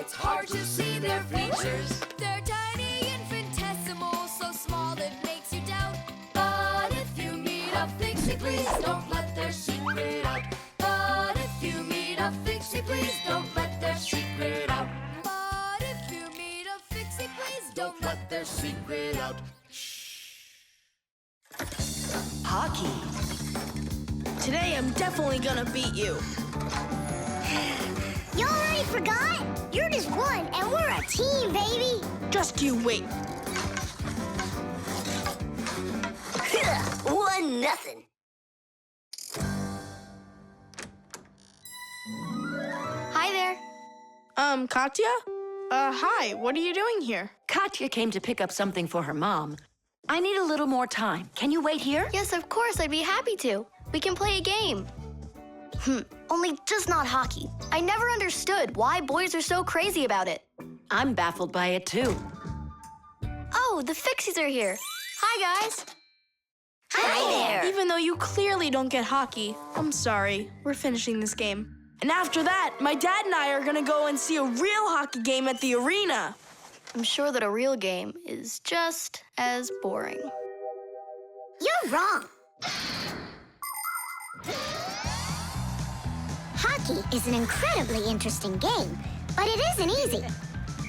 it's hard to see their features. They're tiny, infinitesimal, so small it makes you doubt. But if you meet a Fixie, please don't let their secret out. But if you meet a Fixie, please don't let their secret out. But if you meet a Fixie, please Don't let their secret out. Hockey. Today I'm definitely gonna beat you. You already forgot? You're just one, and we're a team, baby. Just you wait. 1-0. Hi there. Katya? Hi, what are you doing here? Katya came to pick up something for her mom. I need a little more time. Can you wait here? Yes, of course, I'd be happy to. We can play a game. Only just not hockey. I never understood why boys are so crazy about it. I'm baffled by it too. Oh, the Fixies are here. Hi, guys. Hi there. Even though you clearly don't get hockey, I'm sorry. We're finishing this game. And after that, my dad and I are gonna go and see a real hockey game at the arena. I'm sure that a real game is just as boring. You're wrong. Hockey is an incredibly interesting game, but it isn't easy.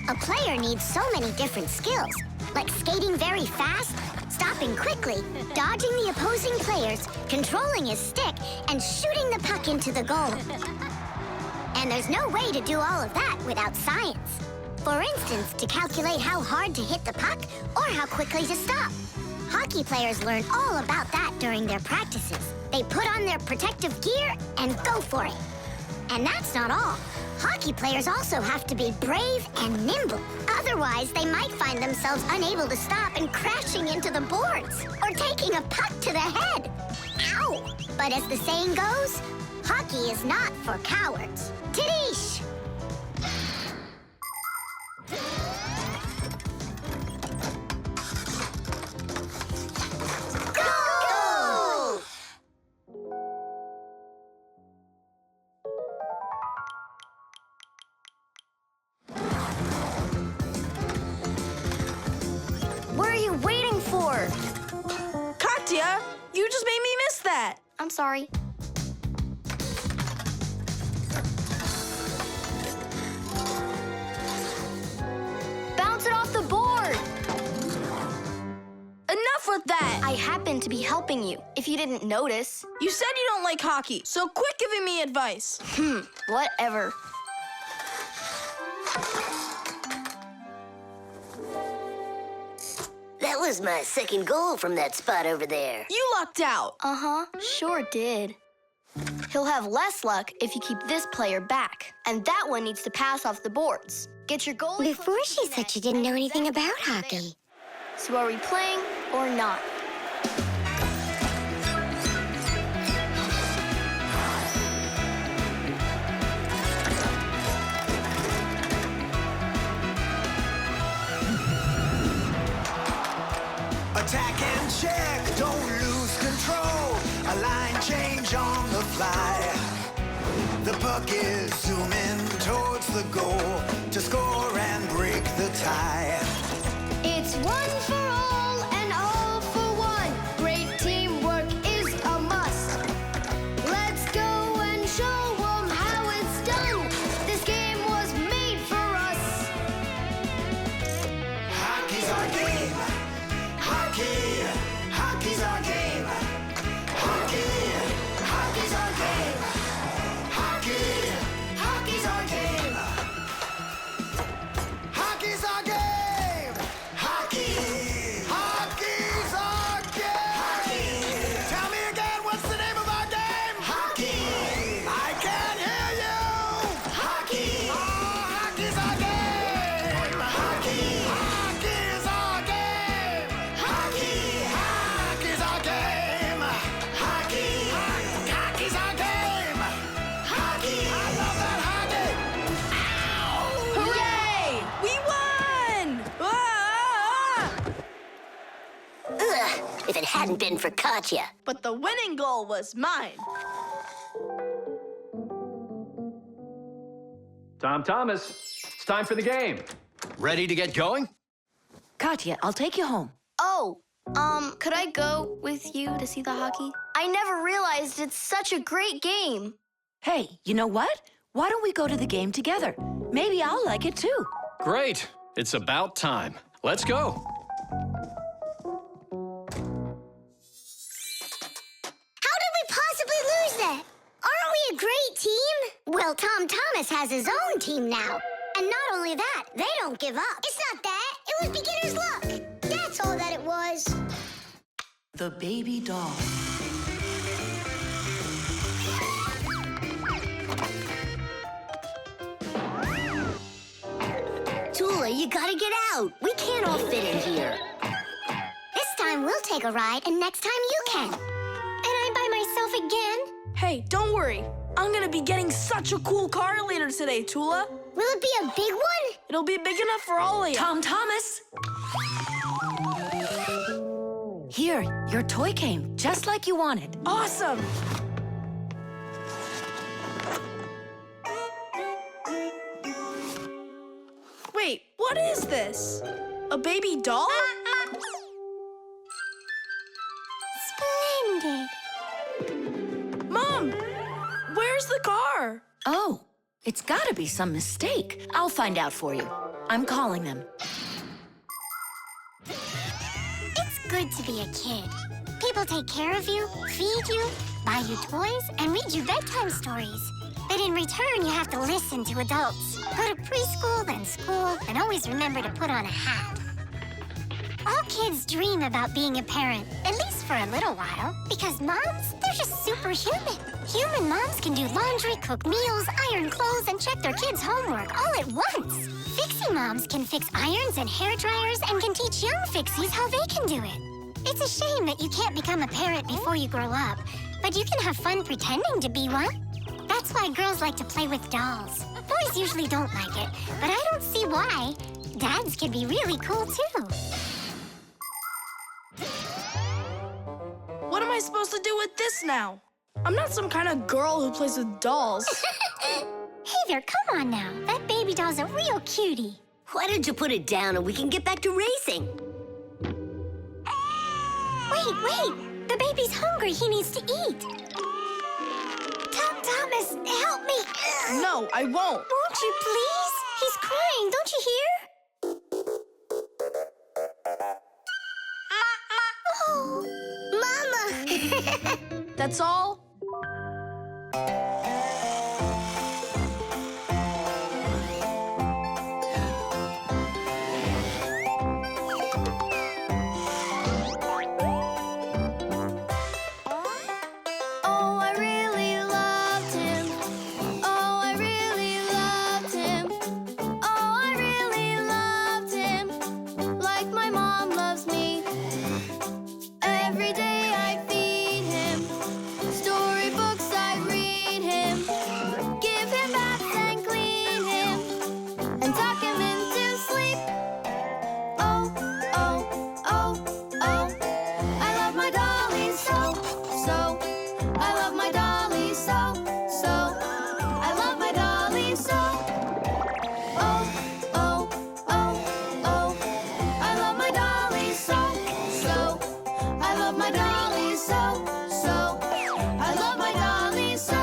A player needs so many different skills, like skating very fast, stopping quickly, dodging the opposing players, controlling his stick, and shooting the puck into the goal. And there's no way to do all of that without science. For instance, to calculate how hard to hit the puck or how quickly to stop. Hockey players learn all about that during their practices. They put on their protective gear and go for it. And that's not all. Hockey players also have to be brave and nimble. Otherwise, they might find themselves unable to stop and crashing into the boards or taking a puck to the head. Ow! But as the saying goes, hockey is not for cowards. Tidish! Goal! What are you waiting for? Katya, you just made me miss that. I'm sorry. Bounce it off the board! Enough with that. I happen to be helping you, if you didn't notice. You said you don't like hockey, so quit giving me advice. Whatever. That was my second goal from that spot over there. You lucked out. Uh-huh, sure did. He'll have less luck if you keep this player back. And that one needs to pass off the boards. Get your goalie... Before she said she didn't know anything about hockey. So are we playing or not? Attack and check, don't lose control. A line change on the fly. The puck is zooming towards the goal to score and break the tie. It's one for all and all for one. Great teamwork is a must. Let's go and show 'em how it's done. This game was made for us. Hockey's our game. Hockey, hockey's our game. Hockey, hockey's our game. Hockey, hockey's our game. Hockey's our game. Hockey, hockey's our game. Hockey. Tell me again, what's the name of our game? Hockey. I can't hear you. Hockey. Oh, hockey's our game. Hockey. Hockey's our game. Hockey. Hockey's our game. Hockey. Hockey's our game. Hockey. I love that hockey. Ow! Hooray! We won! Ugh, if it hadn't been for Katya. But the winning goal was mine. Tom Thomas, time for the game. Ready to get going? Katya, I'll take you home. Oh, could I go with you to see the hockey? I never realized it's such a great game. Hey, you know what? Why don't we go to the game together? Maybe I'll like it too. Great. It's about time. Let's go. How did we possibly lose that? Aren't we a great team? Well, Tom Thomas has his own team now. And not only that, they don't give up. It's not that. It was beginner's luck. That's all that it was. The baby doll. Tula, you gotta get out. We can't all fit in here. This time we'll take a ride, and next time you can. And I'm by myself again? Hey, don't worry. I'm gonna be getting such a cool car later today, Tula. Will it be a big one? It'll be big enough for all of you. Tom Thomas! Here, your toy came, just like you wanted. Awesome! Wait, what is this? A baby doll? Splendid. Mom, where's the car? Oh, it's gotta be some mistake. I'll find out for you. I'm calling them. It's good to be a kid. People take care of you, feed you, buy you toys, and read you bedtime stories. But in return, you have to listen to adults. Go to preschool, then school, and always remember to put on a hat. All kids dream about being a parent, at least for a little while. Because moms, they're just superhuman. Human moms can do laundry, cook meals, iron clothes, and check their kids' homework all at once. Fixie moms can fix irons and hair dryers and can teach young Fixies how they can do it. It's a shame that you can't become a parent before you grow up, but you can have fun pretending to be one. That's why girls like to play with dolls. Boys usually don't like it, but I don't see why. Dads can be really cool, too. What am I supposed to do with this now? I'm not some kind of girl who plays with dolls. Hey there, come on now. That baby doll's a real cutie. Why don't you put it down and we can get back to racing? Wait. The baby's hungry. He needs to eat. Thomas, help me. No, I won't. Won't you please? He's crying. Don't you hear? Oh, Mama. That's all? Oh, I really loved him. Oh, I really loved him. Oh, I really loved him. Like my mom loves me. Every day I feed him. Storybooks I read him. Give him baths and clean him. And tuck him into sleep. Oh, oh, oh, oh. I love my dolly so, so. I love my dolly so, so. I love my dolly so. Oh, oh, oh, oh. I love my dolly so, so. I love my dolly so, so. I love my dolly so.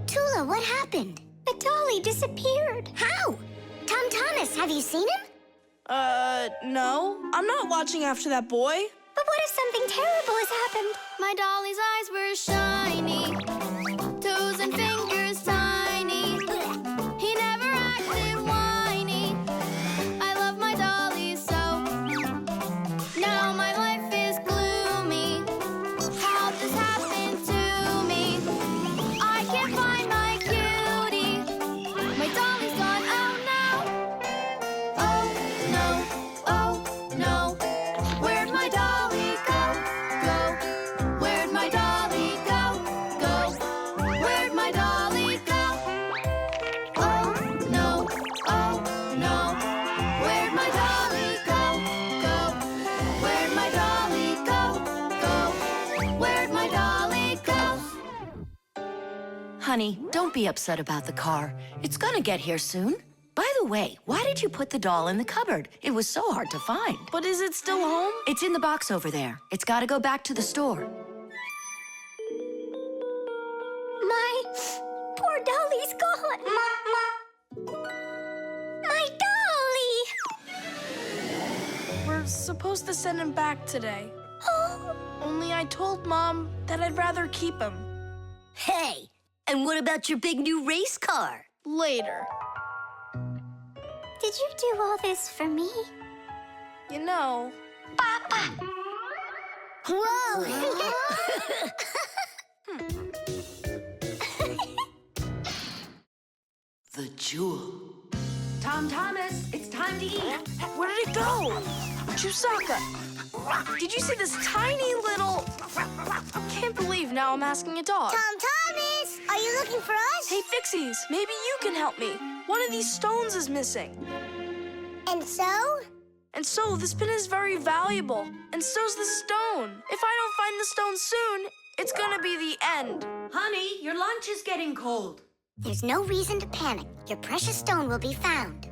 Tula, what happened? The dolly disappeared. How? Tom Thomas, have you seen him? No. I'm not watching after that boy. But what if something terrible has happened? My dolly's eyes were shiny, toes and fingers tiny. He never acted whiny. I love my dolly so. Now my life is gloomy. How this happened to me? I can't find my cutie. My dolly's gone. Oh no! Oh no! Oh no! Where'd my dolly go? Go? Where'd my dolly go? Honey, don't be upset about the car. It's gonna get here soon. By the way, why did you put the doll in the cupboard? It was so hard to find. But is it still home? It's in the box over there. It's gotta go back to the store. My poor dolly's gone. My dolly! We're supposed to send him back today. Oh, Only I told Mom that I'd rather keep him. Hey, and what about your big new race car? Later. did you do all this for me? You know, Whoa! The jewel. Tom Thomas, it's time to eat. where did it go? Chusaka, did you see this tiny little... Can't believe now I'm asking a dog. Tom Thomas, are you looking for us? Hey, Fixies, maybe you can help me. One of these stones is missing. And so? And so this pin is very valuable, and so's the stone. If I don't find the stone soon, it's gonna be the end. Honey, your lunch is getting cold. There's no reason to panic. Your precious stone will be found.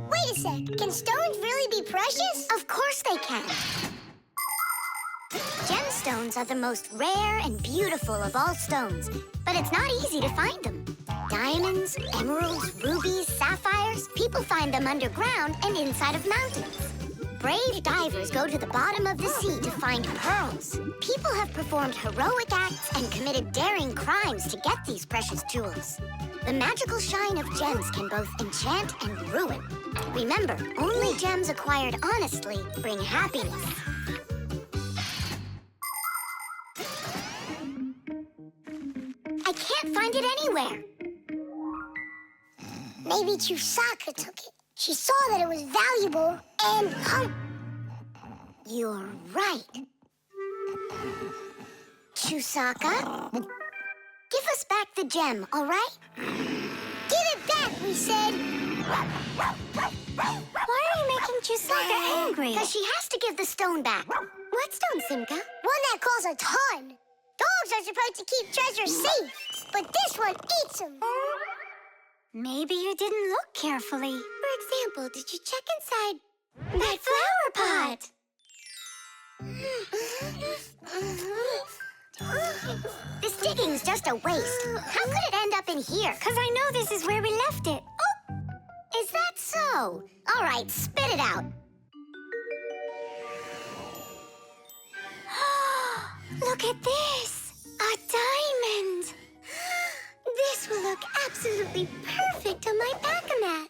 Wait a sec. Can stones really be precious? Of course they can. Gemstones are the most rare and beautiful of all stones, but it's not easy to find them. Diamonds, emeralds, rubies, sapphires, people find them underground and inside of mountains. Brave divers go to the bottom of the sea to find pearls. People have performed heroic acts and committed daring crimes to get these precious jewels. The magical shine of gems can both enchant and ruin. Remember, only gems acquired honestly bring happiness. I can't find it anywhere. Maybe Chusaka took it. She saw that it was valuable and... You're right. Chusaka, give us back the gem, all right? Give it back, we said. Why are you making Chusaka angry? Because she has to give the stone back. What stone, Simka? One that costs a ton. Dogs are supposed to keep treasure safe, but this one eats them. Maybe you didn't look carefully. For example, did you check inside that flower pot? This digging's just a waste. How could it end up in here? Because I know this is where we left it. Oh, is that so? All right, spit it out. Look at this. A diamond. This will look absolutely perfect on my back-a-mat.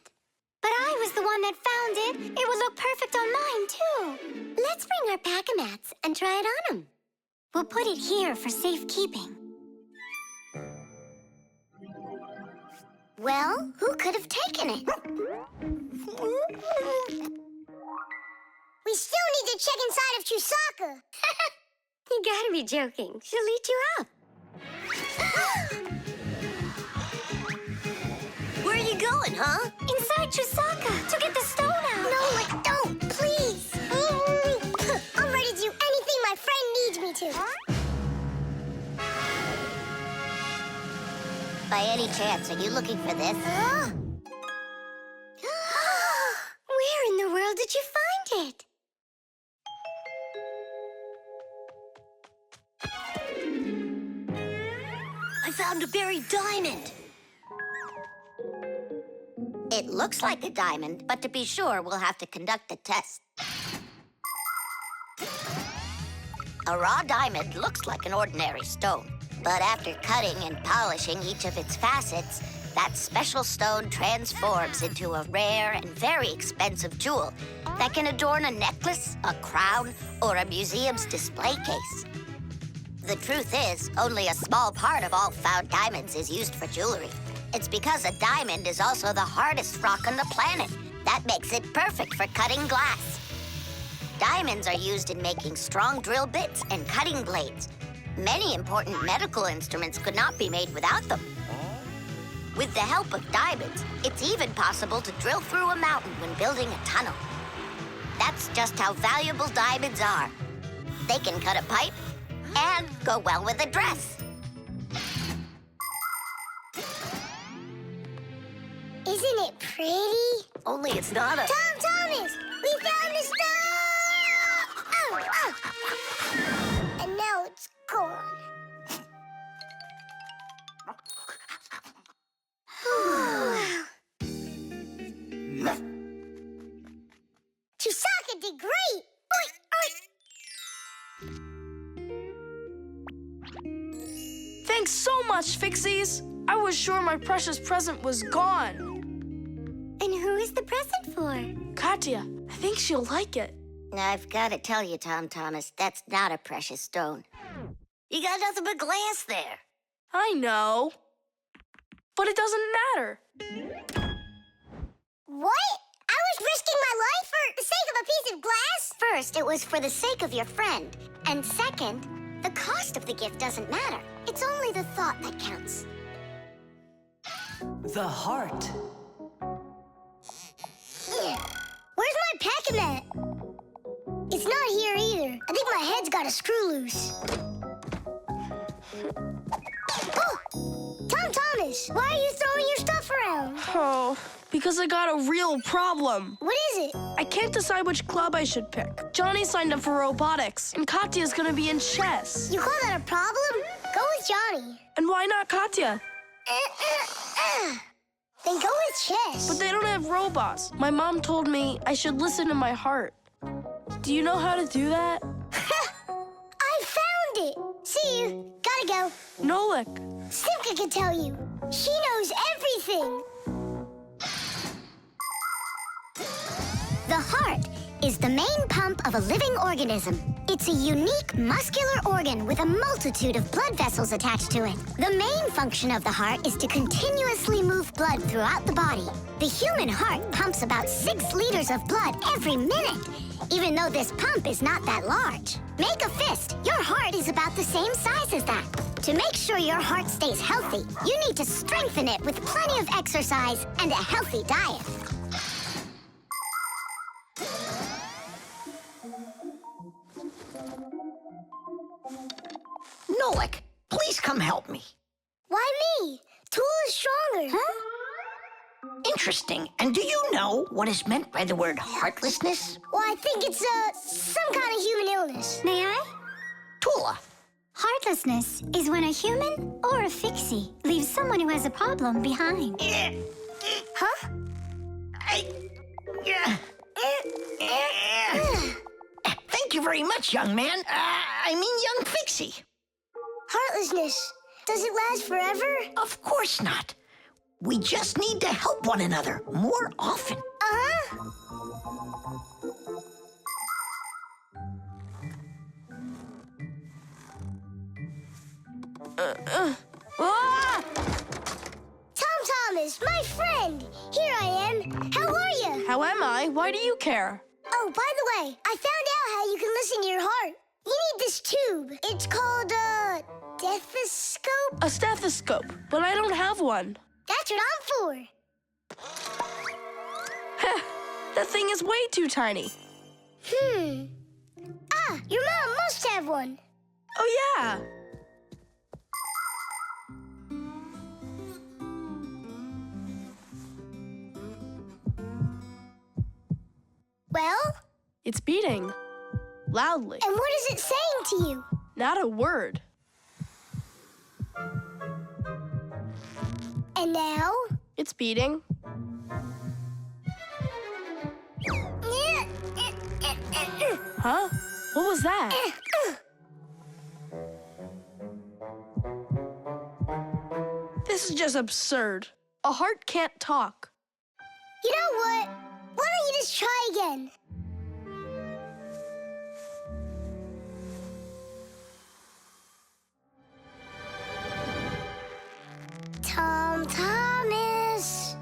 But I was the one that found it. It would look perfect on mine, too. Let's bring our back-a-mats and try it on them. We'll put it here for safekeeping. Well, who could have taken it? We still need to check inside of Chusaka. You gotta be joking. She'll eat you up. Where are you going, huh? Inside Chusaka to get the stone out. No, don't, please. I'm ready to do anything my friend needs me to. By any chance, are you looking for this? Where in the world did you find it? I found a buried diamond. It looks like a diamond, but to be sure, we'll have to conduct a test. A raw diamond looks like an ordinary stone, but after cutting and polishing each of its facets, that special stone transforms into a rare and very expensive jewel that can adorn a necklace, a crown, or a museum's display case. The truth is, only a small part of all found diamonds is used for jewelry. It's because a diamond is also the hardest rock on the planet. That makes it perfect for cutting glass. Diamonds are used in making strong drill bits and cutting blades. Many important medical instruments could not be made without them. With the help of diamonds, it's even possible to drill through a mountain when building a tunnel. That's just how valuable diamonds are. They can cut a pipe and go well with a dress. Isn't it pretty? Only it's not a... Tom Thomas, we found the stuff! Oh, oh. And now it's gone. Chusaka did great! Oink, oink. Thanks so much, Fixies. I was sure my precious present was gone. And who is the present for? Katya, I think she'll like it. I've got to tell you, Tom Thomas, that's not a precious stone. You got nothing but glass there. I know. But it doesn't matter. What? I was risking my life for the sake of a piece of glass? First, it was for the sake of your friend. And second, the cost of the gift doesn't matter. It's only the thought that counts. The heart. Where's my packing mat? It's not here either. I think my head's got a screw loose. Oh! Tom Thomas, why are you throwing your stuff around? Oh, because I got a real problem. What is it? I can't decide which club I should pick. Johnny signed up for robotics, and Katya's gonna be in chess. You call that a problem? Go with Johnny. And why not Katya? Then go with chess. But they don't have robots. My mom told me I should listen to my heart. Do you know how to do that? I found it. See you. Gotta go. Nolik. Simka can tell you. She knows everything. The heart is the main pump of a living organism. It's a unique muscular organ with a multitude of blood vessels attached to it. The main function of the heart is to continuously move blood throughout the body. The human heart pumps about 6 liters of blood every minute, even though this pump is not that large. Make a fist. Your heart is about the same size as that. To make sure your heart stays healthy, you need to strengthen it with plenty of exercise and a healthy diet. Nolik, please come help me. Why me? Tool is stronger. Huh? Interesting. And do you know what is meant by the word heartlessness? Well, I think it's some kind of human illness. May I? Tula. Heartlessness is when a human or a fixie leaves someone who has a problem behind. Huh? Thank you very much, young man. I mean, young Fixie. Heartlessness. Does it last forever? Of course not. We just need to help one another more often. Uh-huh. Ah! Tom Thomas, my friend. Here I am. How are you? How am I? Why do you care? Oh, by the way, I found out how you can listen to your heart. You need this tube. It's called a stethoscope. A stethoscope, but I don't have one. That's what I'm for. That thing is way too tiny. Ah, your mom must have one. Oh, yeah. Well? It's beating. Loudly. And what is it saying to you? Not a word. And now? It's beating. Huh? What was that? This is just absurd. A heart can't talk. You know what? Why don't you just try again? Tom Thomas.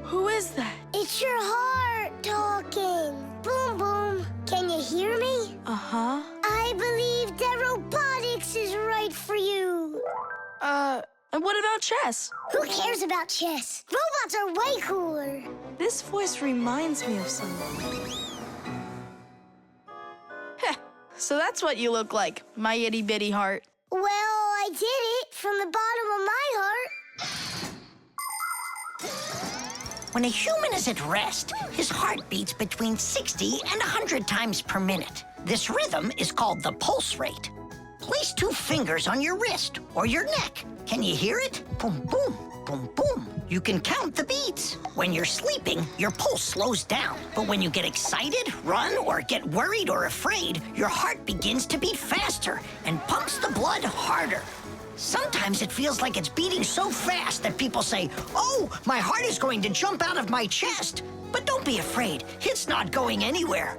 Who is that? It's your heart talking. Boom, boom. Can you hear me? Uh-huh. I believe that robotics is right for you. And what about chess? Who cares about chess? Robots are way cooler. This voice reminds me of someone. Heh, so that's what you look like, my itty-bitty heart. Well, I did it from the bottom of my heart. When a human is at rest, his heart beats between 60 and 100 times per minute. This rhythm is called the pulse rate. Place 2 fingers on your wrist or your neck. Can you hear it? Boom, boom, boom, boom. You can count the beats. When you're sleeping, your pulse slows down. But when you get excited, run, or get worried or afraid, your heart begins to beat faster and pumps the blood harder. Sometimes it feels like it's beating so fast that people say, "Oh, my heart is going to jump out of my chest." But don't be afraid, it's not going anywhere.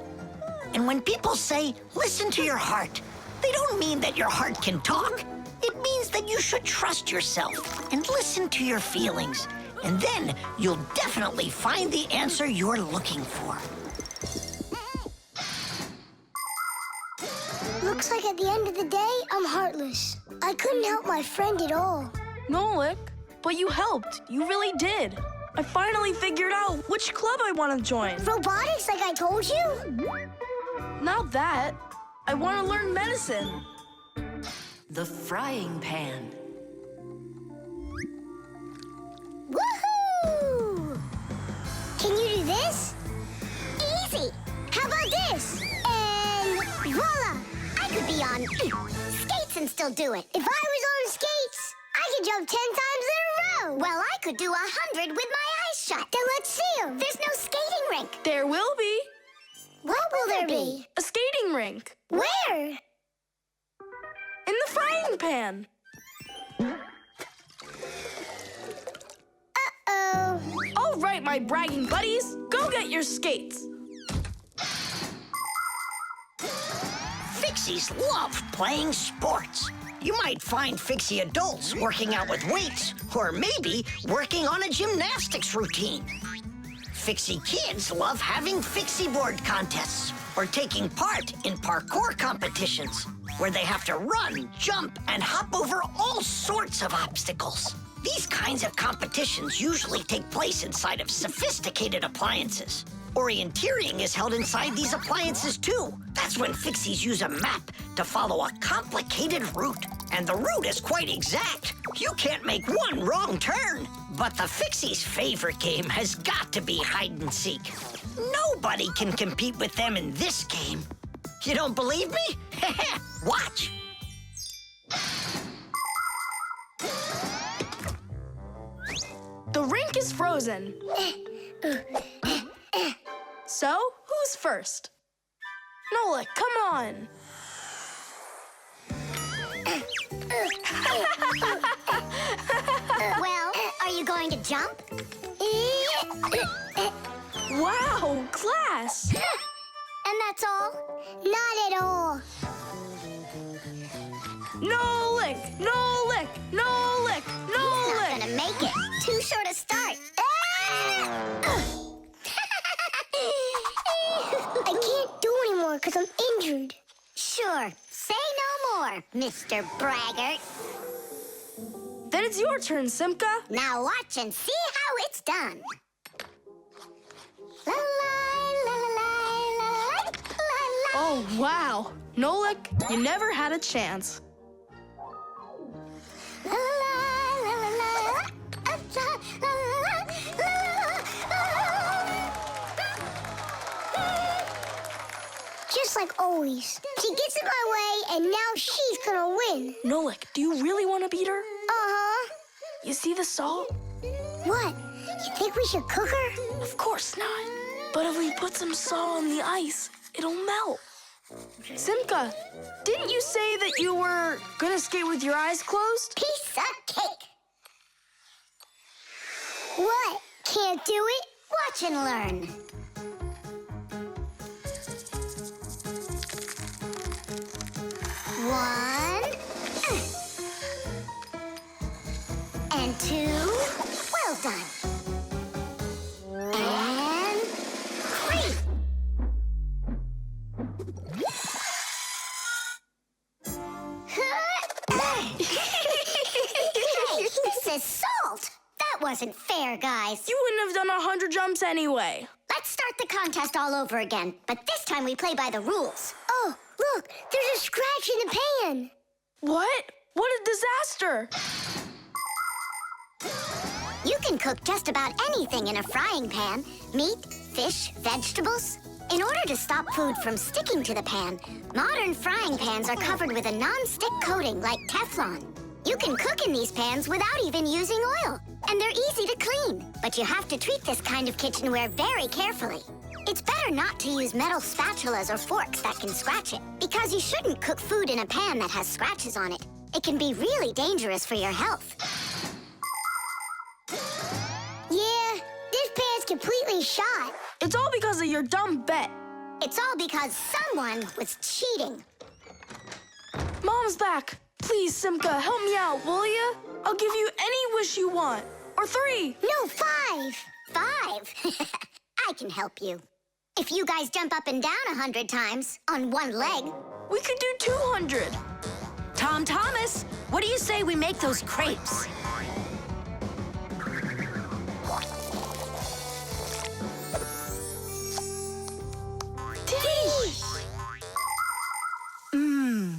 And when people say, "Listen to your heart," they don't mean that your heart can talk. It means that you should trust yourself and listen to your feelings. And then you'll definitely find the answer you're looking for. Looks like at the end of the day, I'm heartless. I couldn't help my friend at all. Nolik, but you helped. You really did. I finally figured out which club I want to join. Robotics, like I told you? Not that. I want to learn medicine. The frying pan. Woohoo! Can you do this? Easy! How about this? And voila! I could be on skates and still do it. If I was on skates, I could jump 10 times in a row. Well, I could do 100 with my eyes shut. Then let's see 'em. There's no skating rink. There will be. What will there be? A skating rink. Where? In the frying pan. Uh-oh. All right, my bragging buddies, go get your skates. Fixies love playing sports. You might find Fixie adults working out with weights, or maybe working on a gymnastics routine. Fixie kids love having Fixie board contests, or taking part in parkour competitions, where they have to run, jump, and hop over all sorts of obstacles. These kinds of competitions usually take place inside of sophisticated appliances. Orienteering is held inside these appliances too. That's when Fixies use a map to follow a complicated route. And the route is quite exact. You can't make one wrong turn. But the Fixies' favorite game has got to be hide and seek. Nobody can compete with them in this game. You don't believe me? Watch. The rink is frozen. So, who's first? Nolik, come on. Well, are you going to jump? Wow, class. And that's all? Not at all. Nolik, Nolik, Nolik, He's not Nolik. gonna make it. Too short a start. I can't do anymore because I'm injured. Sure, say no more, Mr. Braggart. Then it's your turn, Simka. Now watch and see how it's done. La la la la la la la. Oh, wow. Nolik, you never had a chance. La la la la la. Just like always. She gets in my way, and now she's gonna win. Nolik, do you really want to beat her? Uh-huh. You see the salt? What? You think we should cook her? Of course not. But if we put some salt on the ice, it'll melt. Simka, didn't you say that you were gonna skate with your eyes closed? Piece of cake. What? Can't do it? Watch and learn. One. And two. Well done. And three. Hey, this is salt. That wasn't fair, guys. You wouldn't have done 100 jumps anyway. Let's start the contest all over again, but this time we play by the rules. Oh, look, there's a scratch in the pan. What? What a disaster! You can cook just about anything in a frying pan. Meat, fish, vegetables. In order to stop food from sticking to the pan, modern frying pans are covered with a non-stick coating like Teflon. You can cook in these pans without even using oil, and they're easy to clean. But you have to treat this kind of kitchenware very carefully. It's better not to use metal spatulas or forks that can scratch it, because you shouldn't cook food in a pan that has scratches on it. It can be really dangerous for your health. Yeah, this pan's completely shot. It's all because of your dumb bet. It's all because someone was cheating. Mom's back. Please, Simka, help me out, will you? I'll give you any wish you want. Or 3. No, 5. 5? I can help you. If you guys jump up and down 100 times on one leg. We could do 200. Tom Thomas, what do you say we make those crepes?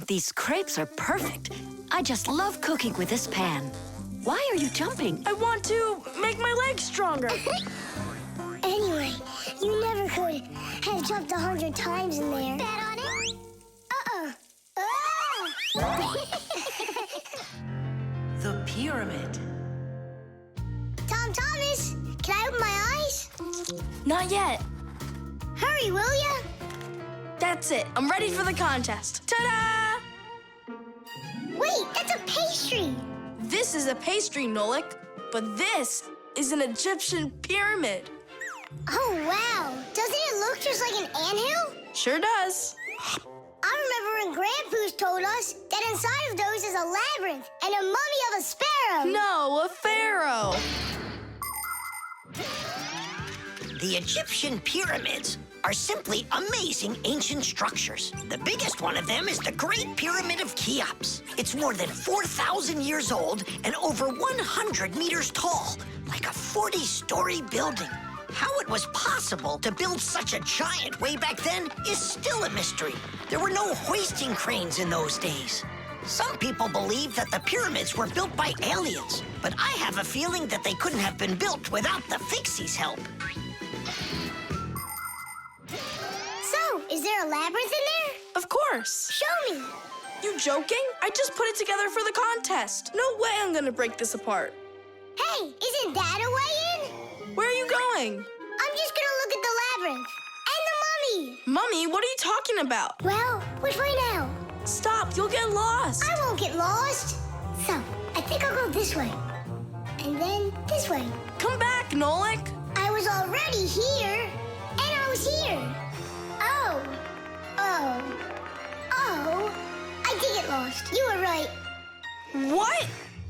These crepes are perfect. I just love cooking with this pan. Why are you jumping? I want to make my legs stronger. Anyway, you never could have jumped 100 times in there. Bet on it? The pyramid. Tom Thomas, can I open my eyes? Not yet. Hurry, will ya? That's it. I'm ready for the contest. Ta-da! Wait, that's a pastry. This is a pastry, Nolik, but this is an Egyptian pyramid. Oh, wow. Doesn't it look just like an anthill? Sure does. I remember when Grandpoo's told us that inside of those is a labyrinth and a mummy of a sparrow. No, a pharaoh. The Egyptian pyramids are simply amazing ancient structures. The biggest one of them is the Great Pyramid of Cheops. It's more than 4,000 years old and over 100 meters tall, like a 40-story building. How it was possible to build such a giant way back then is still a mystery. There were no hoisting cranes in those days. Some people believe that the pyramids were built by aliens, but I have a feeling that they couldn't have been built without the Fixies' help. So, is there a labyrinth in there? Of course. Show me. You joking? I just put it together for the contest. No way I'm gonna break this apart. Hey, isn't that a way in? Where are you going? I'm just gonna look at the labyrinth. And the mummy. Mummy, what are you talking about? Well, which way now? Stop, you'll get lost. I won't get lost. So, I think I'll go this way. And then this way. Come back, Nolik. I was already here. And I was here. Oh. I did get lost. You were right. What?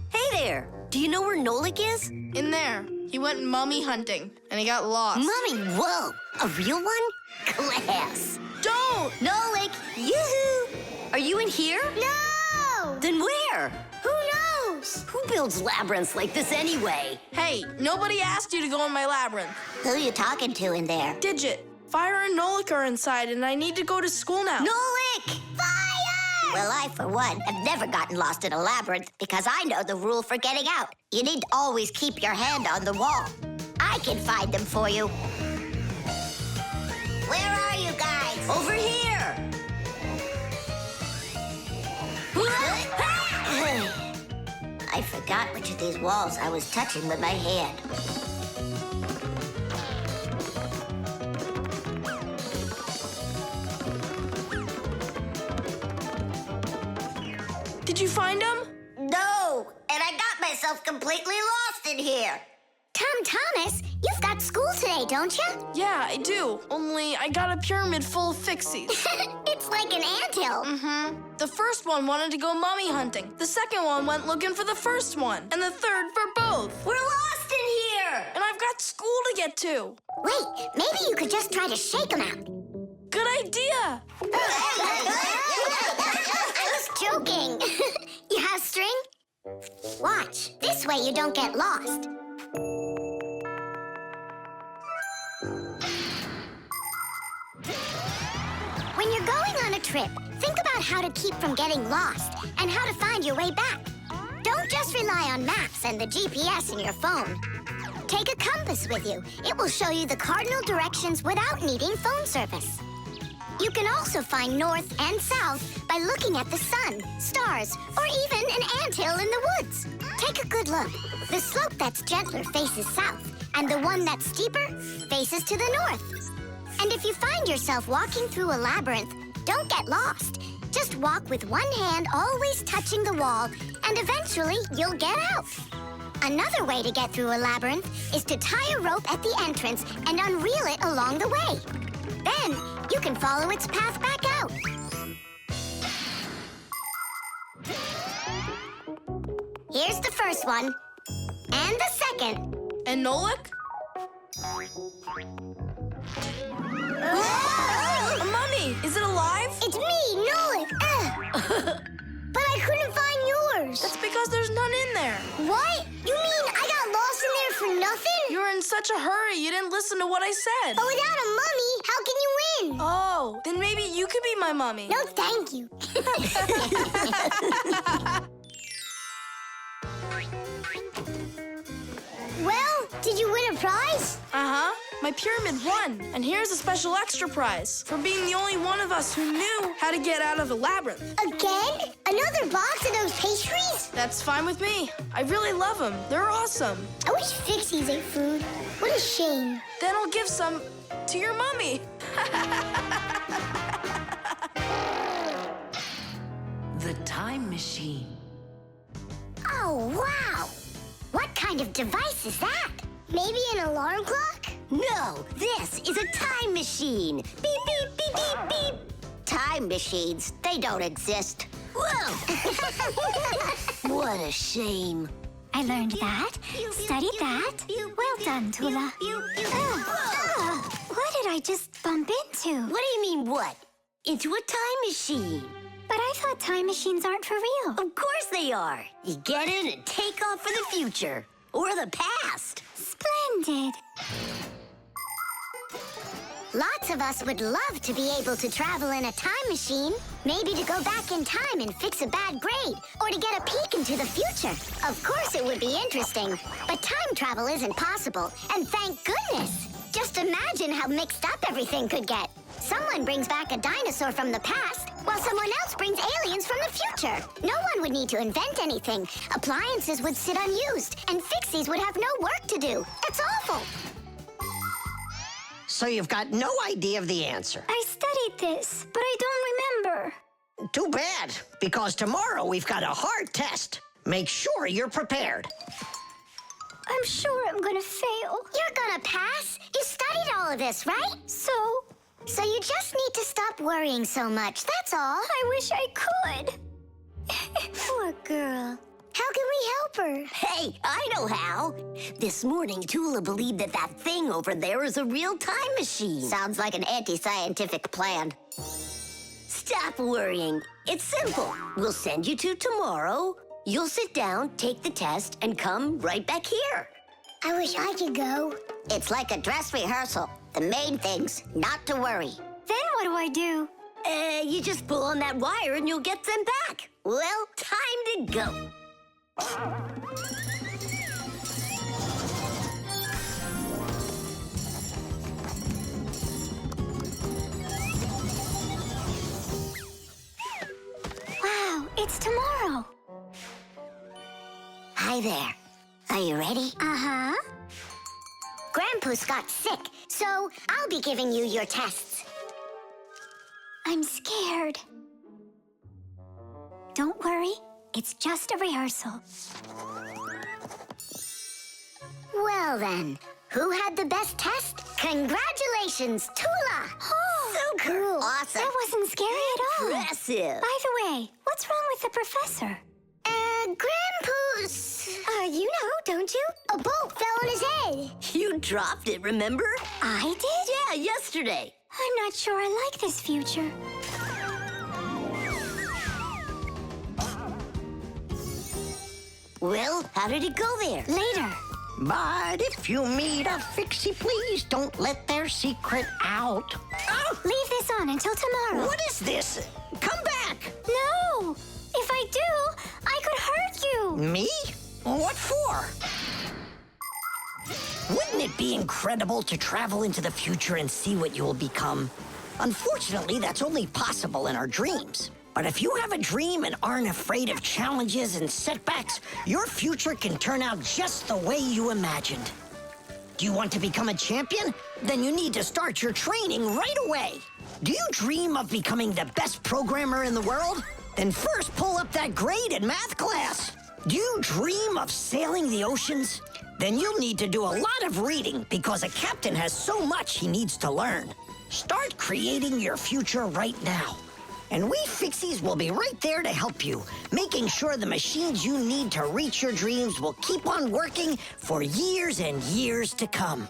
Hey there. Do you know where Nolik is? In there. He went mummy hunting, and he got lost. Mummy, whoa. A real one? Class. Don't! Nolik, yoo-hoo. Are you in here? No! Then where? Who knows? Who builds labyrinths like this anyway? Hey, nobody asked you to go in my labyrinth. Who you talking to in there? Digit, Fire and Nolik are inside, and I need to go to school now. Nolik! Fire! Well, I, for one, have never gotten lost in a labyrinth because I know the rule for getting out. You need to always keep your hand on the wall. I can find them for you. Where are you guys? Over here. I forgot which of these walls I was touching with my hand. Did you find him? No, and I got myself completely lost in here. Tom Thomas, you've got school today, don't you? Yeah, I do. Only I got a pyramid full of Fixies. It's like an anthill. The first one wanted to go mummy hunting. The second one went looking for the first one. And the third for both. We're lost in here. And I've got school to get to. Wait, maybe you could just try to shake them out. Good idea. I was joking. You have string? Watch. This way you don't get lost. When you're going on a trip, think about how to keep from getting lost and how to find your way back. Don't just rely on maps and the GPS in your phone. Take a compass with you. It will show you the cardinal directions without needing phone service. You can also find north and south by looking at the sun, stars, or even an anthill in the woods. Take a good look. The slope that's gentler faces south, and the one that's steeper faces to the north. And if you find yourself walking through a labyrinth, don't get lost. Just walk with one hand always touching the wall, and eventually you'll get out. Another way to get through a labyrinth is to tie a rope at the entrance and unreel it along the way. Then you can follow its path back out. Here's the first one. And the second. And Nolik? Mommy, is it alive? It's me, Nolik. But I couldn't find yours. That's because there's none in there. What? You mean I got lost in there for nothing? You were in such a hurry, you didn't listen to what I said. But without a mummy, how can you win? Oh, then maybe you could be my mommy. No, thank you. Well, did you win a prize? Uh-huh. My pyramid won. And here's a special extra prize for being the only one of us who knew how to get out of the labyrinth. Again? Another box of those pastries? That's fine with me. I really love them. They're awesome. I wish Fixies ate food. What a shame. Then I'll give some to your mommy. The time machine. Oh, wow. What kind of device is that? Maybe an alarm clock? No, this is a time machine. Beep, beep, beep, beep, beep. Time machines, they don't exist. Whoa! What a shame. I learned that, studied that. Well done, Tula. What did I just bump into? What do you mean, what? Into a time machine. But I thought time machines aren't for real. Of course they are. You get in and take off for the future. Or the past. Splendid. Lots of us would love to be able to travel in a time machine. Maybe to go back in time and fix a bad grade, or to get a peek into the future. Of course it would be interesting, but time travel isn't possible, and thank goodness. Just imagine how mixed up everything could get. Someone brings back a dinosaur from the past, while someone else brings aliens from the future. No one would need to invent anything. Appliances would sit unused, and Fixies would have no work to do. It's awful. So you've got no idea of the answer. I studied this, but I don't remember. Too bad, because tomorrow we've got a hard test. Make sure you're prepared. I'm sure I'm gonna fail. You're gonna pass? You studied all of this, right? So you just need to stop worrying so much, that's all. I wish I could. Poor girl. How can we help her? Hey, I know how. This morning, Tula believed that thing over there is a real time machine. Sounds like an anti-scientific plan. Stop worrying. It's simple. We'll send you to tomorrow. You'll sit down, take the test, and come right back here. I wish I could go. It's like a dress rehearsal. The main thing's not to worry. Then what do I do? You just pull on that wire and you'll get them back. Well, time to go. Wow, it's tomorrow. Hi there. Are you ready? Uh-huh. Grandpa's got sick, so I'll be giving you your tests. I'm scared. Don't worry, it's just a rehearsal. Well then, who had the best test? Congratulations, Tula! Oh, so cool. Awesome. That wasn't scary at all. Impressive. By the way, what's wrong with the professor? Grandpa's... you know, don't you? A bolt fell on his head. You dropped it, remember? I did? Yeah, yesterday. I'm not sure I like this future. Well, how did it go there? Later. But if you meet a Fixie, please don't let their secret out. Oh, leave this on until tomorrow. What is this? Come back! No! If I do, I could hurt you. Me? What for? Wouldn't it be incredible to travel into the future and see what you will become? Unfortunately, that's only possible in our dreams. But if you have a dream and aren't afraid of challenges and setbacks, your future can turn out just the way you imagined. Do you want to become a champion? Then you need to start your training right away. Do you dream of becoming the best programmer in the world? Then first pull up that grade in math class. Do you dream of sailing the oceans? Then you'll need to do a lot of reading because a captain has so much he needs to learn. Start creating your future right now. And we Fixies will be right there to help you, making sure the machines you need to reach your dreams will keep on working for years and years to come.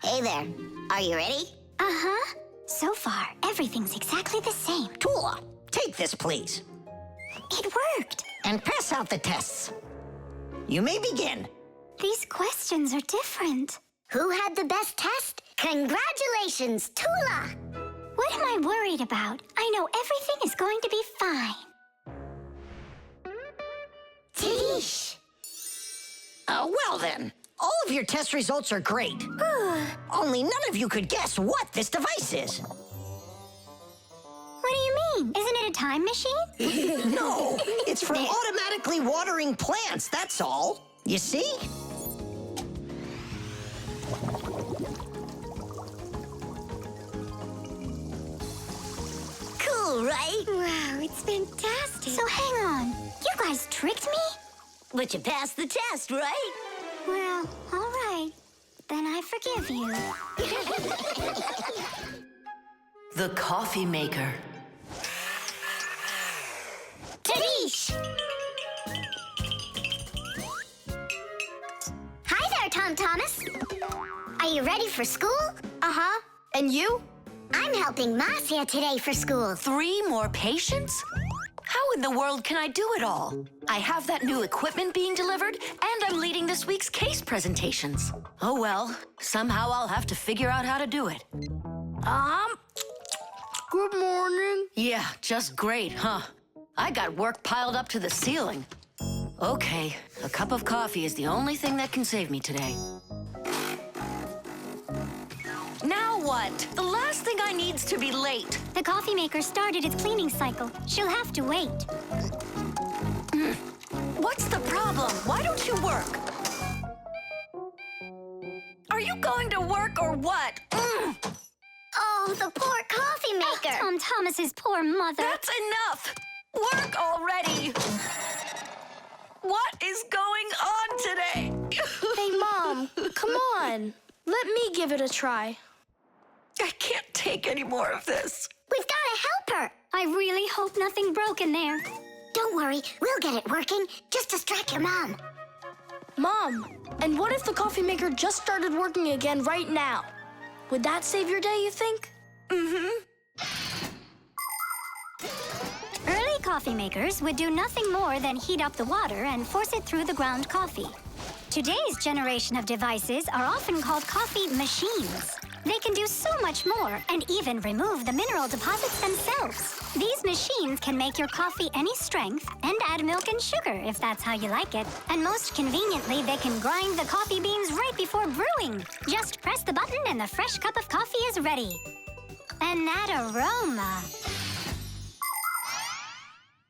Hey there. Are you ready? Uh-huh. So far, everything's exactly the same. Tula, take this, please. It worked. And pass out the tests. You may begin. These questions are different. Who had the best test? Congratulations, Tula! What am I worried about? I know everything is going to be fine. Tish! Well then, all of your test results are great. Only none of you could guess what this device is. What do you mean? Isn't it a time machine? No, it's for automatically watering plants, that's all. You see? Cool, right? Wow, it's fantastic. So hang on. You guys tricked me? But you passed the test, right? Well, all right. Then I forgive you. The coffee maker. Tish! Hi there, Tom Thomas. Are you ready for school? Uh-huh. And you? I'm helping Marcia today for school. 3 more patients? How in the world can I do it all? I have that new equipment being delivered, and I'm leading this week's case presentations. Oh well, somehow I'll have to figure out how to do it. Good morning. Yeah, just great, huh? I got work piled up to the ceiling. Okay, a cup of coffee is the only thing that can save me today. Now what? The last thing I need's to be late. The coffee maker started its cleaning cycle. She'll have to wait. What's the problem? Why don't you work? Are you going to work or what? Oh, the poor coffee maker. Tom Thomas's poor mother. That's enough! Work already! What is going on today? Hey, Mom, come on. Let me give it a try. I can't take any more of this. We've got to help her. I really hope nothing broke in there. Don't worry, we'll get it working. Just distract your mom. Mom, and what if the coffee maker just started working again right now? Would that save your day, you think? Early coffee makers would do nothing more than heat up the water and force it through the ground coffee. Today's generation of devices are often called coffee machines. They can do so much more and even remove the mineral deposits themselves. These machines can make your coffee any strength and add milk and sugar if that's how you like it. And most conveniently, they can grind the coffee beans right before brewing. Just press the button and the fresh cup of coffee is ready. And that aroma.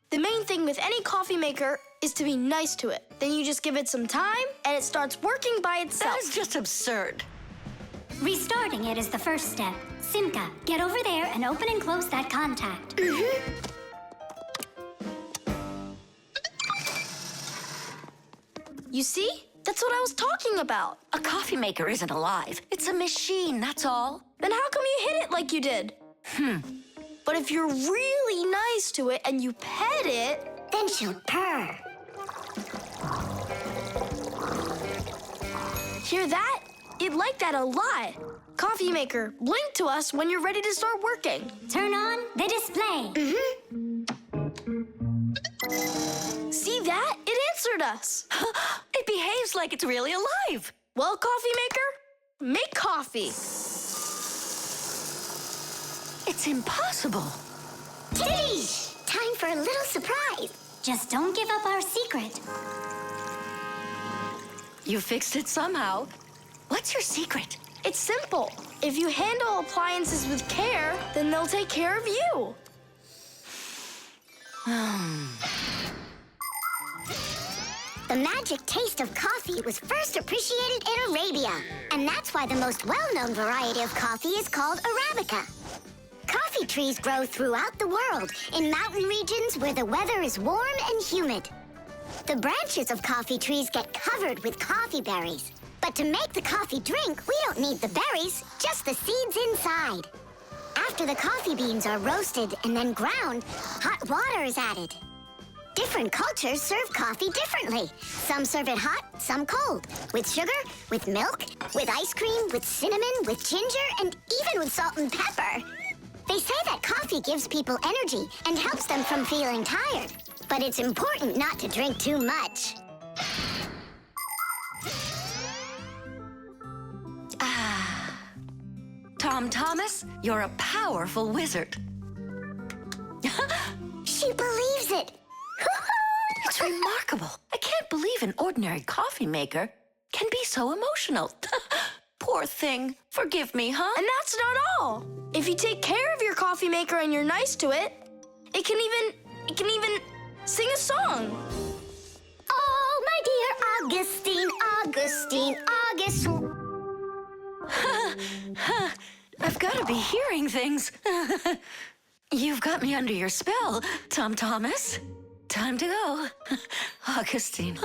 The main thing with any coffee maker is to be nice to it. Then you just give it some time and it starts working by itself. That is just absurd. Restarting it is the first step. Simka, get over there and open and close that contact. You see? That's what I was talking about. A coffee maker isn't alive. It's a machine, that's all. Then how come you hit it like you did? But if you're really nice to it and you pet it... Then she'll purr. Hear that? It liked that a lot. Coffee maker, blink to us when you're ready to start working. Turn on the display. See that? It answered us. It behaves like it's really alive. Well, coffee maker, make coffee. It's impossible. Tish! time for a little surprise. Just don't give up our secret. You fixed it somehow. What's your secret? It's simple. If you handle appliances with care, then they'll take care of you. The magic taste of coffee was first appreciated in Arabia, and that's why the most well-known variety of coffee is called Arabica. Coffee trees grow throughout the world in mountain regions where the weather is warm and humid. The branches of coffee trees get covered with coffee berries. But to make the coffee drink, we don't need the berries, just the seeds inside. After the coffee beans are roasted and then ground, hot water is added. Different cultures serve coffee differently. Some serve it hot, some cold. With sugar, with milk, with ice cream, with cinnamon, with ginger, and even with salt and pepper. They say that coffee gives people energy and helps them from feeling tired. But it's important not to drink too much. Tom Thomas, you're a powerful wizard. She believes it. It's remarkable. I can't believe an ordinary coffee maker can be so emotional. Poor thing. Forgive me, huh? And that's not all. If you take care of your coffee maker and you're nice to it, it can even sing a song. Oh, my dear Augustine, Augustine, Augustine. I've got to be hearing things. You've got me under your spell, Tom Thomas. Time to go. Augustine.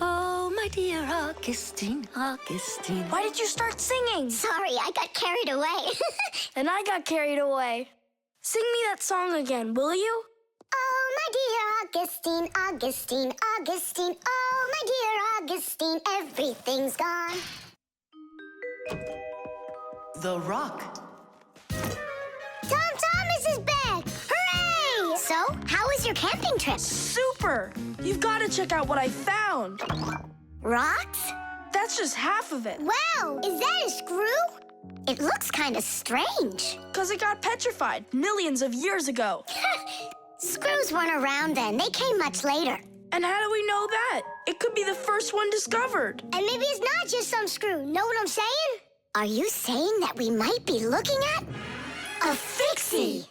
Oh, my dear Augustine, Augustine. Why did you start singing? Sorry, I got carried away. And I got carried away. Sing me that song again, will you? Oh, my dear Augustine, Augustine, Augustine. Oh, my dear Augustine, everything's gone. The Rock. Tom Thomas is back! Hooray! So, how was your camping trip? Super! You've got to check out what I found. Rocks? That's just half of it. Wow, is that a screw? It looks kind of strange. Because it got petrified millions of years ago. Screws weren't around then. They came much later. And how do we know that? It could be the first one discovered. And maybe it's not just some screw. Know what I'm saying? Are you saying that we might be looking at a Fixie?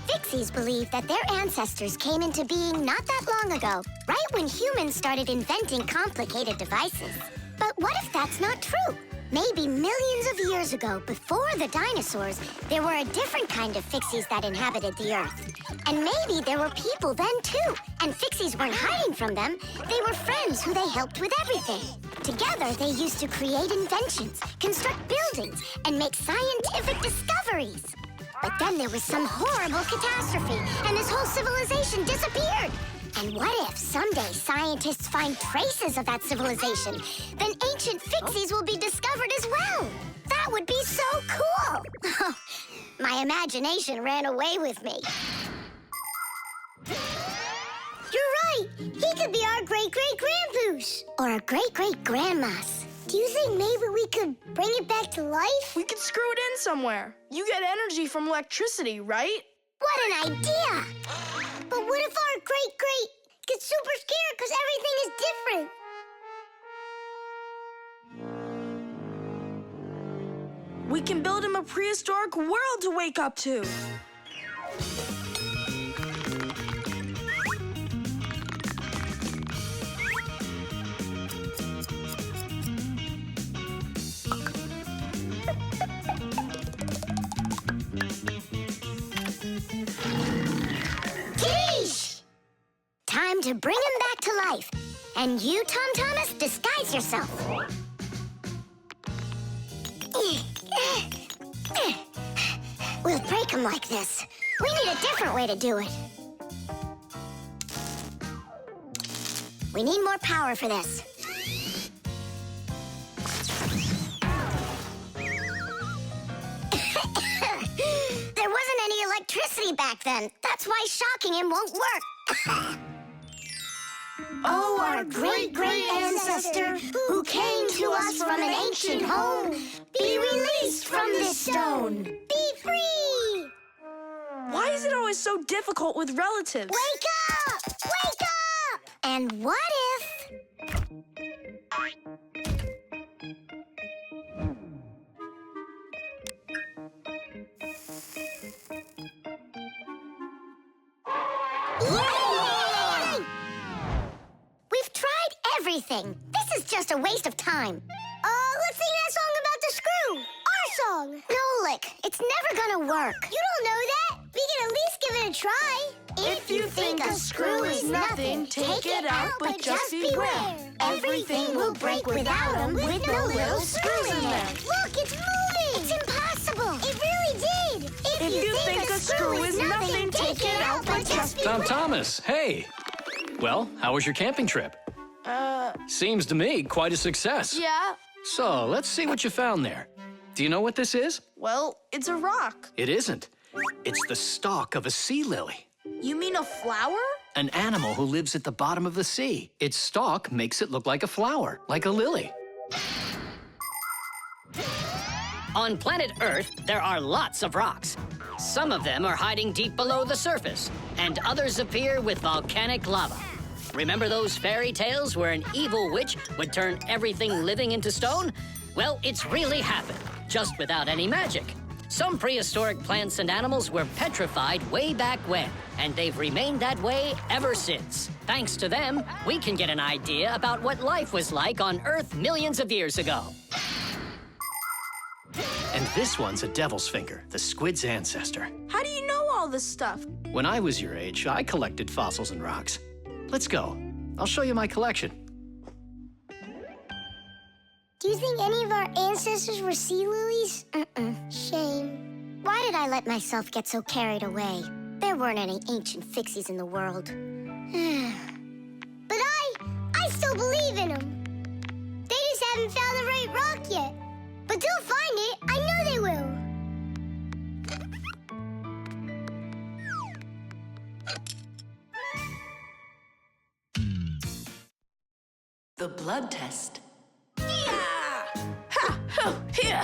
Fixies believe that their ancestors came into being not that long ago, right when humans started inventing complicated devices. But what if that's not true? Maybe millions of years ago, before the dinosaurs, there were a different kind of Fixies that inhabited the Earth. And maybe there were people then, too. And Fixies weren't hiding from them. They were friends who they helped with everything. Together, they used to create inventions, construct buildings, and make scientific discoveries. But then there was some horrible catastrophe, and this whole civilization disappeared. And what if someday scientists find traces of that civilization? Then ancient Fixies will be discovered as well. That would be so cool. My imagination ran away with me. You're right. He could be our great-great-grandpoos. Or a great-great-grandmas. Do you think maybe we could bring it back to life? We could screw it in somewhere. You get energy from electricity, right? What an idea! But what if our great-great gets super scared because everything is different? We can build him a prehistoric world to wake up to. Time to bring him back to life. And you, Tom Thomas, disguise yourself. We'll break him like this. We need a different way to do it. We need more power for this. There wasn't any electricity back then. That's why shocking him won't work. Oh, our great-great ancestor, who came to us from an ancient home, be released from this stone. Be free! is it always so difficult with relatives? Wake up! Wake up! And what if... Yay! We've tried everything. This is just a waste of time. Let's sing that song about the screw. Our song. Nolik, it's never gonna work. You don't know that. We can at least give it a try. If you think a screw is nothing, take it out, but just beware. Everything will break without them, with no little screws in them. Look, it's moving. It's impossible. It really did. If you think a screw is nothing, take it out, but just beware. Tom Thomas, hey. Well, how was your camping trip? Seems to me quite a success. Yeah. So, let's see what you found there. Do you know what this is? Well, it's a rock. It isn't. It's the stalk of a sea lily. You mean a flower? An animal who lives at the bottom of the sea. Its stalk makes it look like a flower, like a lily. On planet Earth, there are lots of rocks. Some of them are hiding deep below the surface, and others appear with volcanic lava. Remember those fairy tales where an evil witch would turn everything living into stone? Well, it's really happened, just without any magic. Some prehistoric plants and animals were petrified way back when, and they've remained that way ever since. Thanks to them, we can get an idea about what life was like on Earth millions of years ago. And this one's a devil's finger, the squid's ancestor. How do you know all this stuff? When I was your age, I collected fossils and rocks. Let's go. I'll show you my collection. Do you think any of our ancestors were sea lilies? Shame. Why did I let myself get so carried away? There weren't any ancient Fixies in the world. But I still believe in them. They just haven't found the right rock yet. But they'll find it. I know they will. The blood test. Here.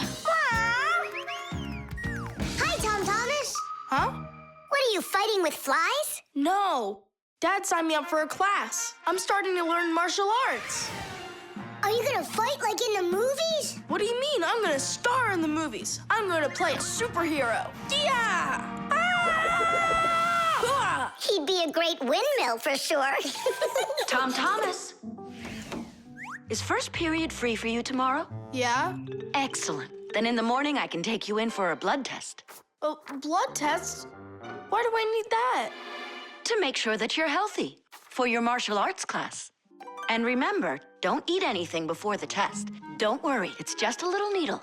Hi, Tom Thomas. Huh? What are you, fighting with flies? No. Dad signed me up for a class. I'm starting to learn martial arts. Are you gonna fight like in the movies? What do you mean? I'm gonna star in the movies. I'm gonna play a superhero. Yeah! Ah! He'd be a great windmill for sure. Tom Thomas. Is first period free for you tomorrow? Yeah? Excellent. Then in the morning, I can take you in for a blood test. Oh, blood test? Why do I need that? To make sure that you're healthy for your martial arts class. And remember, don't eat anything before the test. Don't worry, it's just a little needle.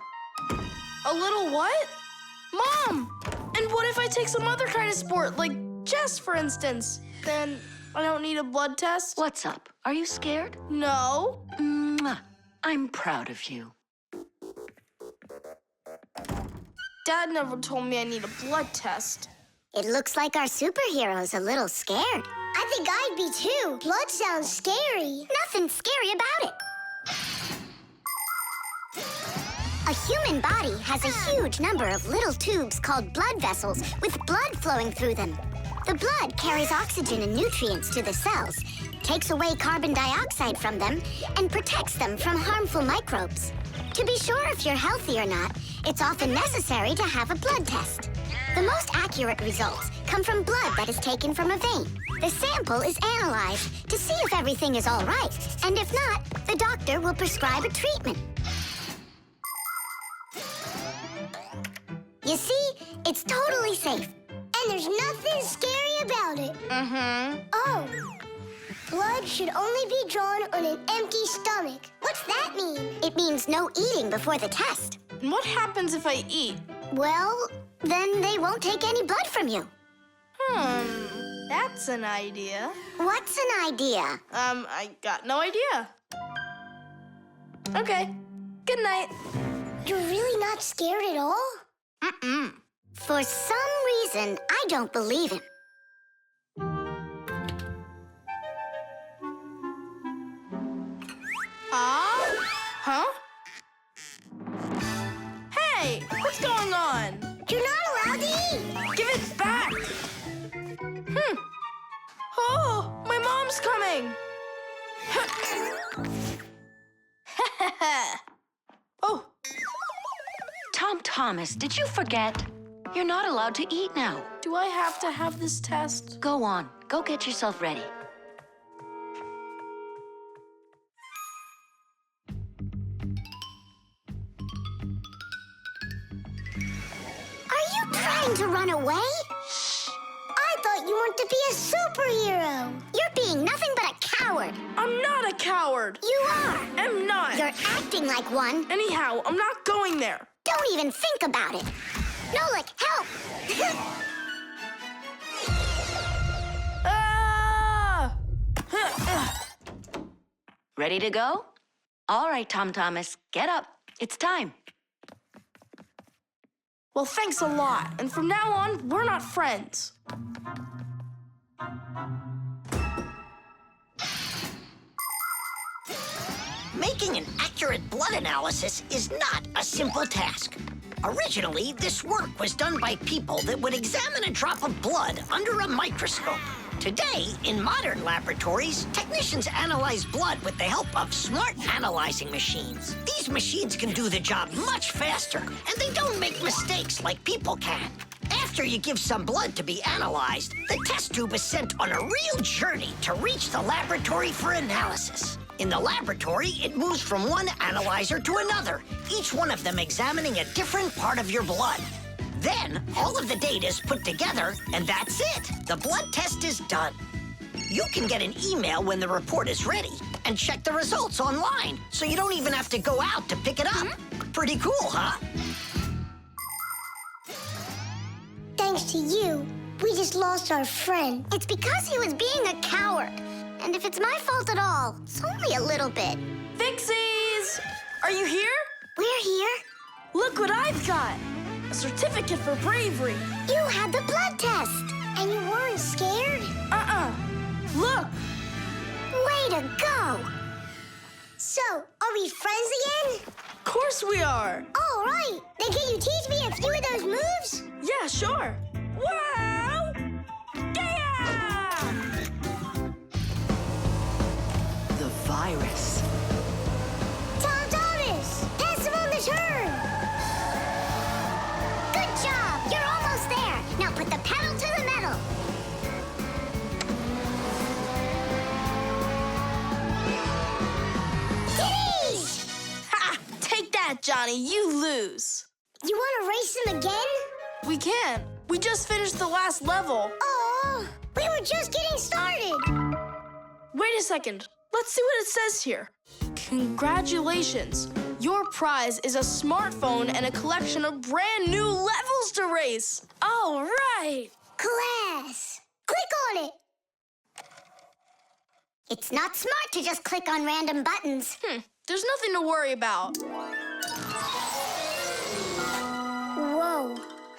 A little what? Mom! And what if I take some other kind of sport, like chess, for instance? Then I don't need a blood test? What's up? Are you scared? No. Mwah. I'm proud of you. Dad never told me I need a blood test. It looks like our superhero's a little scared. I think I'd be too. Blood sounds scary. Nothing scary about it. A human body has a huge number of little tubes called blood vessels with blood flowing through them. The blood carries oxygen and nutrients to the cells, takes away carbon dioxide from them, and protects them from harmful microbes. To be sure if you're healthy or not, it's often necessary to have a blood test. The most accurate results come from blood that is taken from a vein. The sample is analyzed to see if everything is all right, and if not, the doctor will prescribe a treatment. You see, it's totally safe. And there's nothing scary about it. Oh, blood should only be drawn on an empty stomach. What's that mean? It means no eating before the test. And what happens if I eat? Well, then they won't take any blood from you. That's an idea. What's an idea? I got no idea. Okay, good night. You're really not scared at all? For some reason, I don't believe him. Huh? Hey, what's going on? You're not allowed to eat. Give it back. Shark's coming! Oh! Tom Thomas, did you forget? You're not allowed to eat now. Do I have to have this test? Go on. Go get yourself ready. Are you trying to run away? I thought you wanted to be a superhero. You're being nothing but a coward. I'm not a coward. You are. I'm not. You're acting like one. Anyhow, I'm not going there. Don't even think about it. Nolik, help! Ah! Ready to go? All right, Tom Thomas, get up. It's time. Well, thanks a lot. And from now on, we're not friends. Making an accurate blood analysis is not a simple task. Originally, this work was done by people that would examine a drop of blood under a microscope. Today, in modern laboratories, technicians analyze blood with the help of smart analyzing machines. These machines can do the job much faster, and they don't make mistakes like people can. After you give some blood to be analyzed, the test tube is sent on a real journey to reach the laboratory for analysis. In the laboratory, it moves from one analyzer to another, each one of them examining a different part of your blood. Then, all of the data is put together, and that's it. The blood test is done. You can get an email when the report is ready and check the results online, so you don't even have to go out to pick it up. Pretty cool, huh? Thanks to you, we just lost our friend. It's because he was being a coward. And if it's my fault at all, it's only a little bit. Fixies! Are you here? We're here. Look what I've got! A certificate for bravery. You had the blood test, and you weren't scared? Look! Way to go! So, are we friends again? Of course we are! All right. Then can you teach me a few of those moves? Yeah, sure. Wow! Yeah! The virus. Tom Thomas! Pass him on the turn! Good job! You're almost there. Now put the pedal to the metal. Diddy! Ha! Take that, Johnny. You lose. You want to race him again? We can. We just finished the last level. Oh, we were just getting started. Wait a second. Let's see what it says here. Congratulations. Your prize is a smartphone and a collection of brand new levels to race. All right. Class. Click on it. It's not smart to just click on random buttons. There's nothing to worry about. Whoa.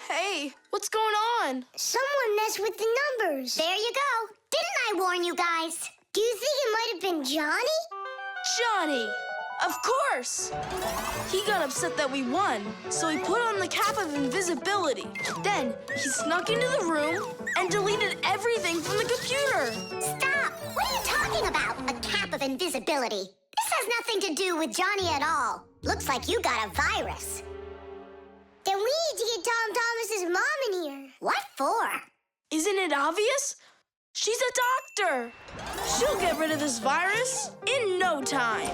Hey, what's going on? Someone messed with the numbers. There you go. Didn't I warn you guys? Do you think it might have been Johnny? Johnny! Of course! He got upset that we won, so he put on the cap of invisibility. Then he snuck into the room and deleted everything from the computer. Stop! What are you talking about? A cap of invisibility. This has nothing to do with Johnny at all. Looks like you got a virus. Then we need to get Tom Thomas's mom in here. What for? Isn't it obvious? She's a doctor. She'll get rid of this virus in no time.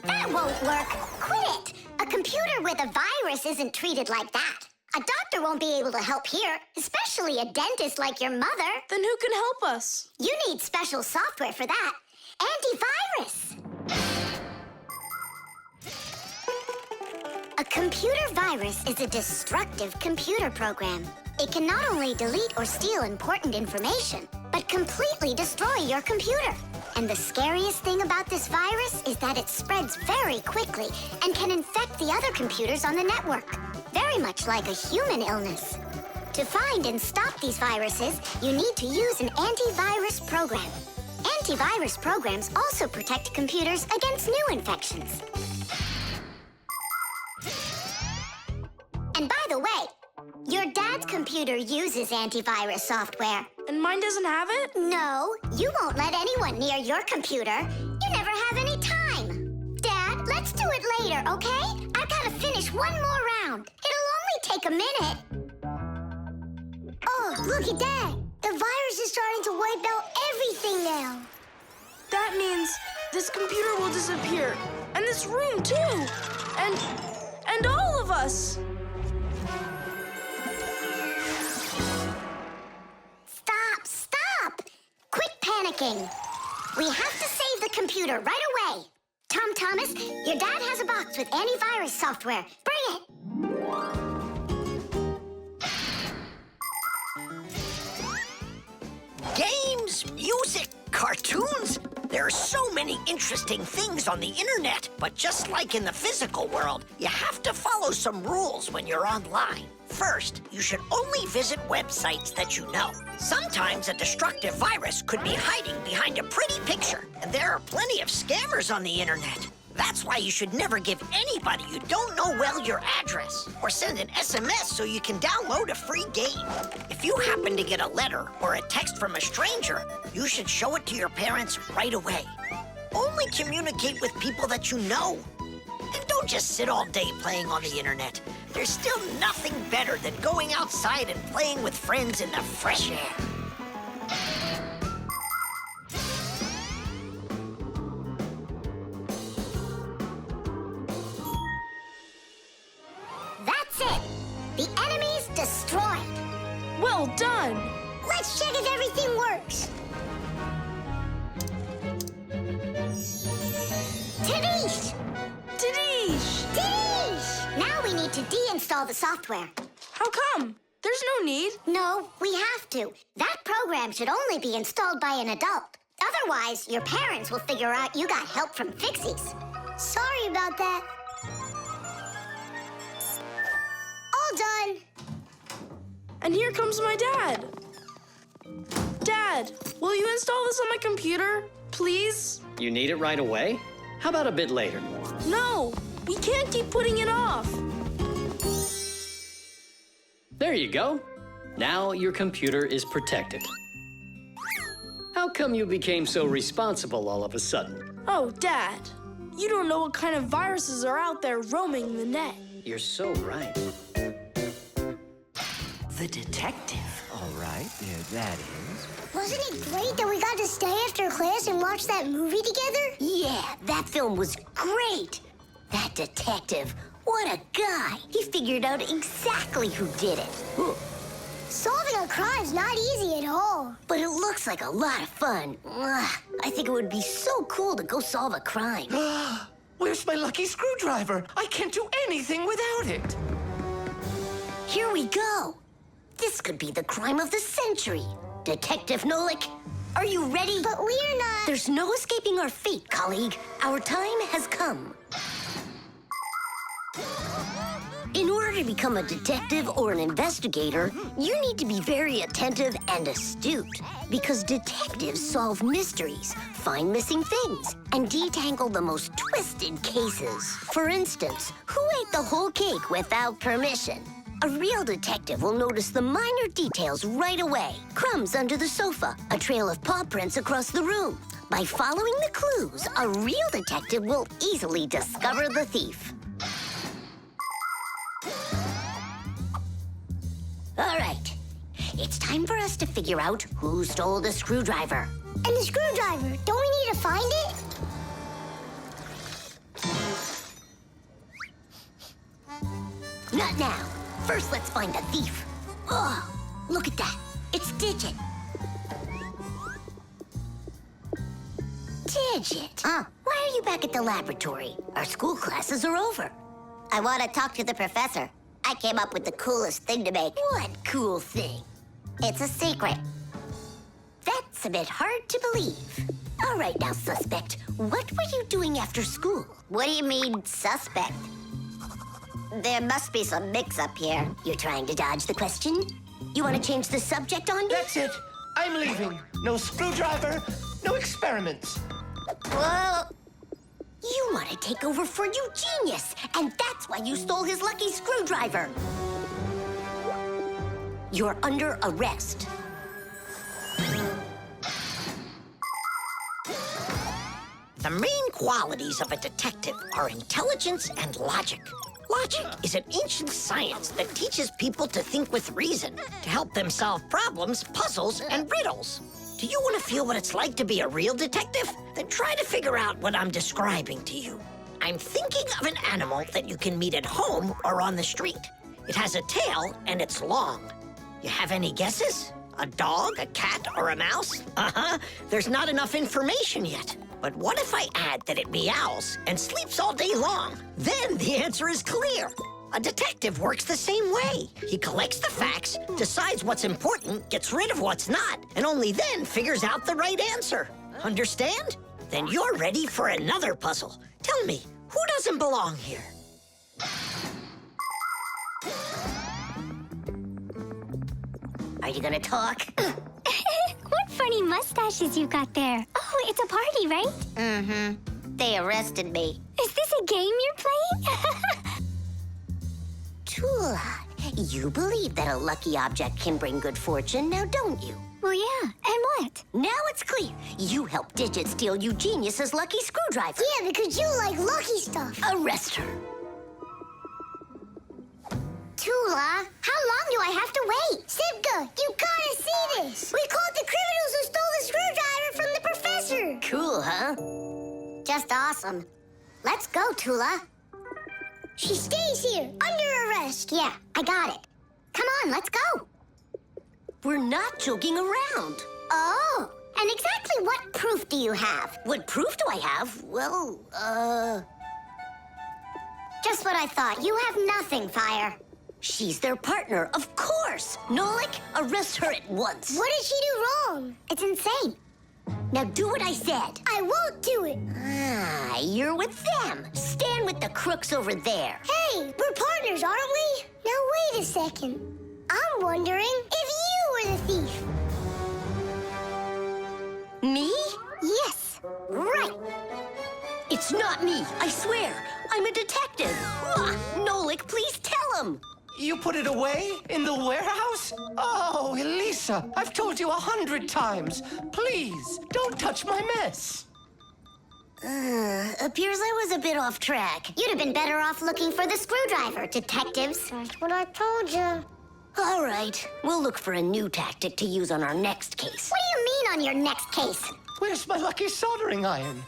That won't work. Quit it. A computer with a virus isn't treated like that. A doctor won't be able to help here, especially a dentist like your mother. Then who can help us? You need special software for that. Antivirus. A computer virus is a destructive computer program. It can not only delete or steal important information, but completely destroy your computer. And the scariest thing about this virus is that it spreads very quickly and can infect the other computers on the network, very much like a human illness. To find and stop these viruses, you need to use an antivirus program. Antivirus programs also protect computers against new infections. And by the way, your dad's computer uses antivirus software. And mine doesn't have it? No, you won't let anyone near your computer. You never have any time. Dad, let's do it later, okay? I've got to finish one more round. It'll only take a minute. Oh, look at that. The virus is starting to wipe out everything now. That means this computer will disappear. And this room, too. And all of us. Stop! Quit panicking. We have to save the computer right away. Tom Thomas, your dad has a box with antivirus software. Bring it. Games, music, cartoons. There are so many interesting things on the internet, but just like in the physical world, you have to follow some rules when you're online. First, you should only visit websites that you know. Sometimes a destructive virus could be hiding behind a pretty picture, and there are plenty of scammers on the internet. That's why you should never give anybody you don't know well your address, or send an SMS so you can download a free game. If you happen to get a letter or a text from a stranger, you should show it to your parents right away. Only communicate with people that you know. And don't just sit all day playing on the internet. There's still nothing better than going outside and playing with friends in the fresh air. That's it. The enemy's destroyed. Well done. Let's check if everything works. Tadish! Now we need to deinstall the software. How come? There's no need. No, we have to. That program should only be installed by an adult. Otherwise, your parents will figure out you got help from Fixies. Sorry about that. All done. And here comes my dad. Dad, will you install this on my computer, please? You need it right away? How about a bit later? No, we can't keep putting it off. There you go. Now your computer is protected. How come you became so responsible all of a sudden? Oh, Dad, you don't know what kind of viruses are out there roaming the net. You're so right. The detective. All right, there that is. Wasn't it great that we got to stay after class and watch that movie together? Yeah, that film was great. That detective, what a guy. He figured out exactly who did it. Solving a crime's not easy at all. But it looks like a lot of fun. Ugh, I think it would be so cool to go solve a crime. Where's my lucky screwdriver? I can't do anything without it. Here we go. This could be the crime of the century. Detective Nolik, are you ready? But we're not... There's no escaping our fate, colleague. Our time has come. In order to become a detective or an investigator, you need to be very attentive and astute. Because detectives solve mysteries, find missing things, and detangle the most twisted cases. For instance, who ate the whole cake without permission? A real detective will notice the minor details right away. Crumbs under the sofa, a trail of paw prints across the room. By following the clues, a real detective will easily discover the thief. All right, it's time for us to figure out who stole the screwdriver. And the screwdriver, don't we need to find it? Not now. First, let's find the thief. Oh, look at that. It's Digit. Digit? Why are you back at the laboratory? Our school classes are over. I want to talk to the professor. I came up with the coolest thing to make. What cool thing? It's a secret. That's a bit hard to believe. All right now, suspect. What were you doing after school? What do you mean, suspect? There must be some mix-up here. You're trying to dodge the question? You want to change the subject on me? That's it. I'm leaving. No screwdriver, no experiments. Well, you want to take over for Eugenius, and that's why you stole his lucky screwdriver. You're under arrest. The main qualities of a detective are intelligence and logic. Logic is an ancient science that teaches people to think with reason, to help them solve problems, puzzles, and riddles. Do you want to feel what it's like to be a real detective? Then try to figure out what I'm describing to you. I'm thinking of an animal that you can meet at home or on the street. It has a tail and it's long. You have any guesses? A dog, a cat, or a mouse? Uh-huh. There's not enough information yet. But what if I add that it meows and sleeps all day long? Then the answer is clear. A detective works the same way. He collects the facts, decides what's important, gets rid of what's not, and only then figures out the right answer. Understand? Then you're ready for another puzzle. Tell me, who doesn't belong here? Are you gonna talk? What funny mustaches you got there. Oh, it's a party, right? Mm-hmm. They arrested me. Is this a game you're playing? Tula, you believe that a lucky object can bring good fortune, now don't you? Well, yeah. And what? Now it's clear. You helped Digit steal Eugenius's lucky screwdriver. Yeah, because you like lucky stuff. Arrest her. Tula, how long do I have to wait? Simka, you gotta see this. We caught the criminals who stole the screwdriver from the professor. Cool, huh? Just awesome. Let's go, Tula. She stays here, under arrest. Yeah, I got it. Come on, let's go. We're not joking around. Oh, and exactly what proof do you have? What proof do I have? Well, Just what I thought. You have nothing, Fire. she's their partner, of course. Nolik, arrest her at once. What did she do wrong? It's insane. Now do what I said. I won't do it. Ah, you're with them. Stand with the crooks over there. Hey, we're partners, aren't we? Now wait a second. I'm wondering if you were the thief. Me? Yes, right. It's not me, I swear. I'm a detective. Nolik, please tell him. You put it away in the warehouse? Oh, Elisa, I've told you 100 times. Please, don't touch my mess. Appears I was a bit off track. You'd have been better off looking for the screwdriver, detectives. That's what I told you. All right, we'll look for a new tactic to use on our next case. What do you mean on your next case? Where's my lucky soldering iron?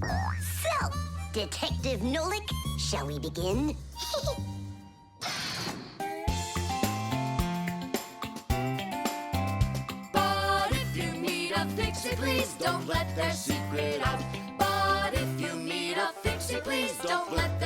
So, Detective Nolik, shall we begin? But if you meet a Fixie, please don't let their secret out. But if you meet a Fixie, please don't let their